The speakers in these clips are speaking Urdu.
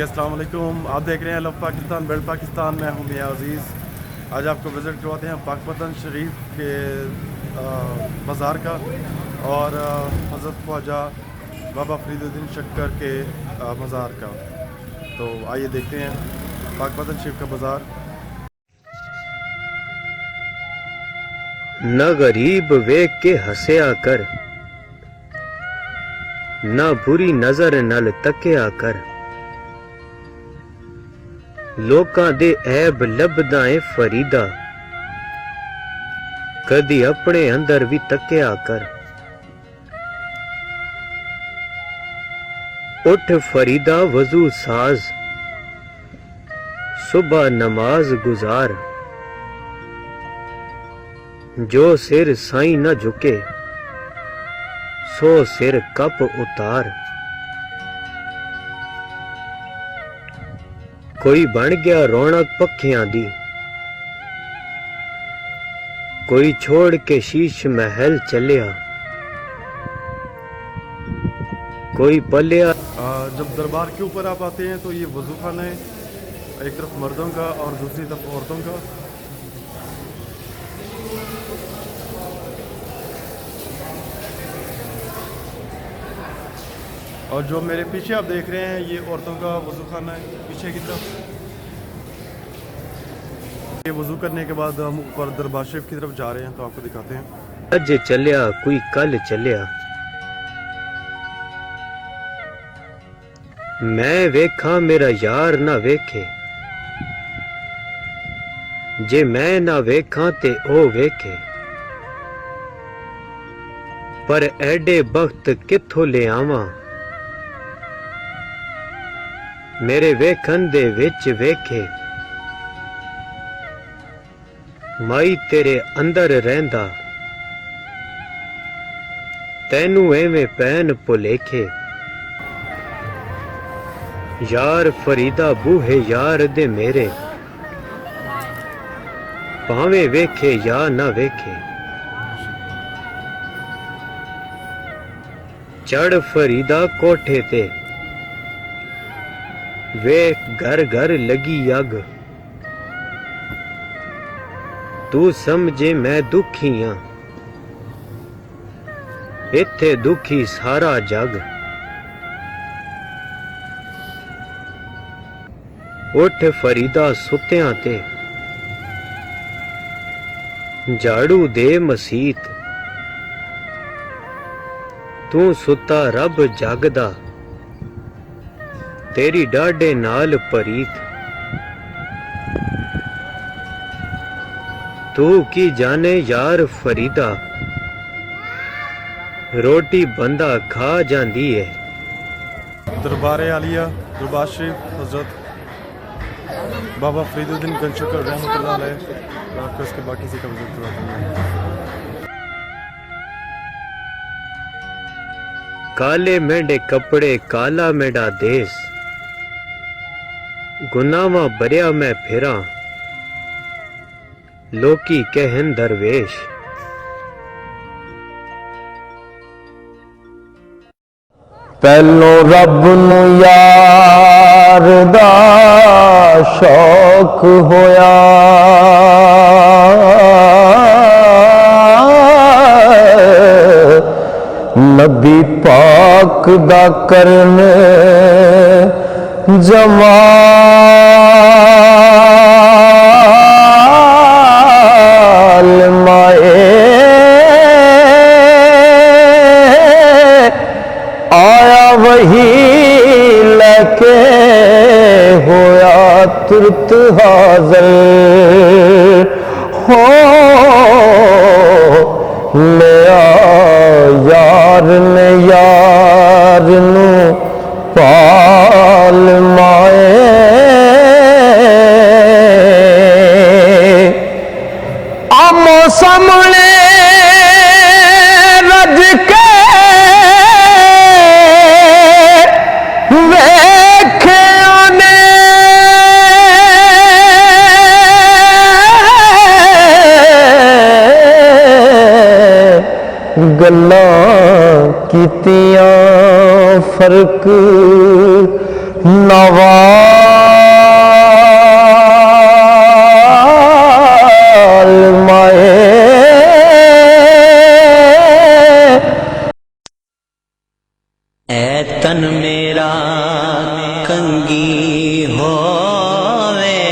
السلام علیکم، آپ دیکھ رہے ہیں لو پاکستان بیلٹ پاکستان میں ہوں میاں عزیز۔ آج آپ کو وزٹ کرواتے ہیں پاک پتن شریف کے بازار کا اور حضرت خواجہ بابا فرید الدین شکر کے مزار کا۔ تو آئیے دیکھتے ہیں پاک پتن شریف کا بازار۔ نہ غریب ویکھ کے ہسیا کر، نہ بری نظر نل تکیا کر، لوکاں دے عیب لبدا اے فریدا، کدی اپنے اندر بھی تکیا کر۔ اٹھ فریدا وضو ساز، صبح نماز گزار، جو سر سائیں نہ جھکے سو سر کپ اتار۔ کوئی بن گیا رونق پکھیاں دی، کوئی چھوڑ کے شیش محل چلیا، کوئی پلیا۔ جب دربار کے اوپر آپ آتے ہیں تو یہ وضو خانہ ہے، ایک طرف مردوں کا اور دوسری طرف عورتوں کا۔ اور جو میرے پیچھے آپ دیکھ رہے ہیں یہ عورتوں کا وضو خانہ ہے پیچھے کی طرف۔ یہ وضو کرنے کے بعد ہم اوپر دربار شریف کی طرف جا رہے ہیں تو آپ کو دکھاتے ہیں۔ اج چلیا کوئی کل چلیا، میں ویکھاں میرا یار نہ ویکھے، جے میں نہ ویکھاں تے او ویکھے، پر ایڈے بخت کتھوں لے آواں، میرے ویکھن دے وچ ویکھے، مائی تیرے اندر رہندا، تینوں ایویں پین پلیکھے۔ یار فریدا بوہے یار دے میرے، پاویں ویکھے یا نہ ویکھے، چڑھ فریدا کوٹھے تے، ویکھ گھر گھر لگی اگ، تو سمجھے میں دکھی ہاں، ایتھے دکھی سارا جگ۔ اٹھ فریدا ستیاں تے، جھاڑو دے مسیت، تو ستا رب جاگدا، تیری ڈاڈے نال پریت، تو کی جانے یار فریدا، روٹی بندہ کھا جاندی ہے۔ دربار عالیہ دربار شریف حضرت بابا فرید الدین گن شکر رحمۃ اللہ علیہ، اور آپ کو اس کے باقی سے کا وزٹ کرواتا ہوں۔ کالے مینڈے کپڑے کالا میڈا دیس، گناواں بریا میں پھراں، لوکی کہن درویش۔ پہلو رب نو یار دا شوق ہویا، نبی پاک دا کرنے جمال مائے آیا وہی لکے ہویا ترت حاضر، ہو لیا یار نے یار نو پال مائے، آمو سامنے رج کے گلاں کیتیاں فرق نوا رنگی ہووے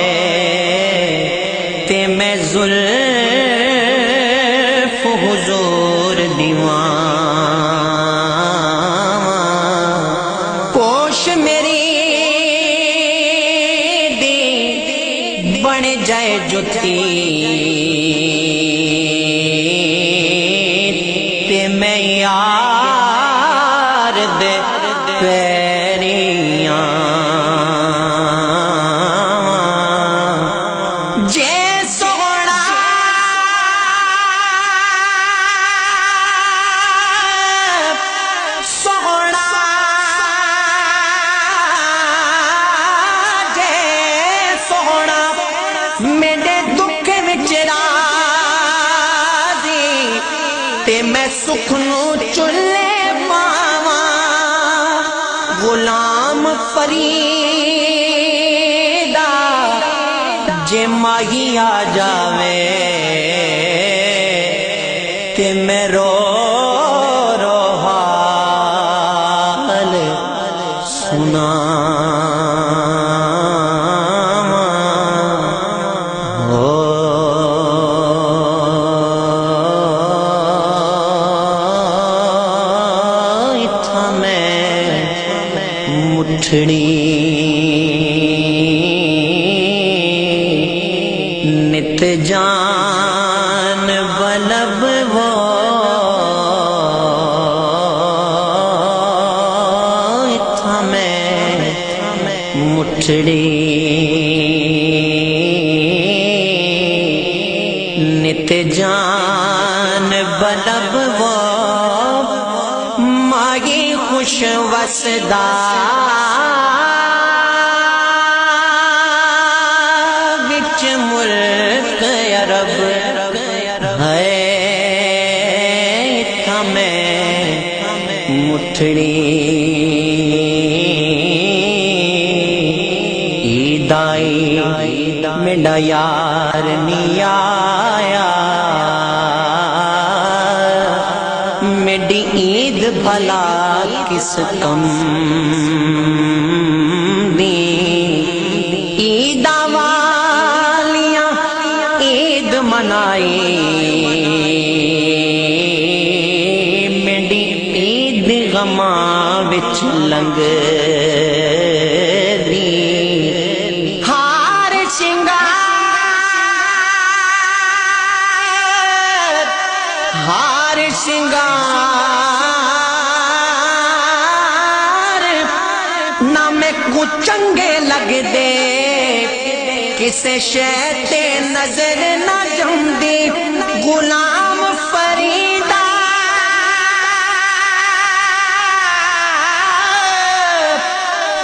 تے میں زلف حضور دیواں پوش میری دی بن جائے جتی تے میں یار دے پیریاں جے سونا سونا جے سونا میرے دکھ وچ راضی تے میں سکھ نو چلے پاواں غلام فریدا جے ماہی آ جاوے تے میں رو رو حال سناواں مٹھڑی نت جان بلب وہ اتھا میں مٹھڑی نت جان بلب وہ ماہی خوش وسدا وچ ملک عرب ہے اتھا میں مٹھڑی عیدائی میڈا یار نہیں آیا میری عید بھلا کس کم دی عید والیاں عید منائی میری عید غماں وچ لنگ دی ہار شنگار ہار شنگار نہ میں کو چنگے لگ دے کسے شے تے نظر نہ جمدی غلام فریدا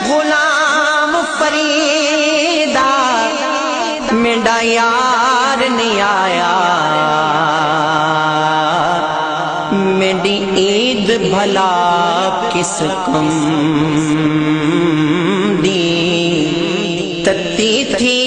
غلام فریدا میرا یار نہیں آیا میری عید بھلا کس کم دی تتی تھی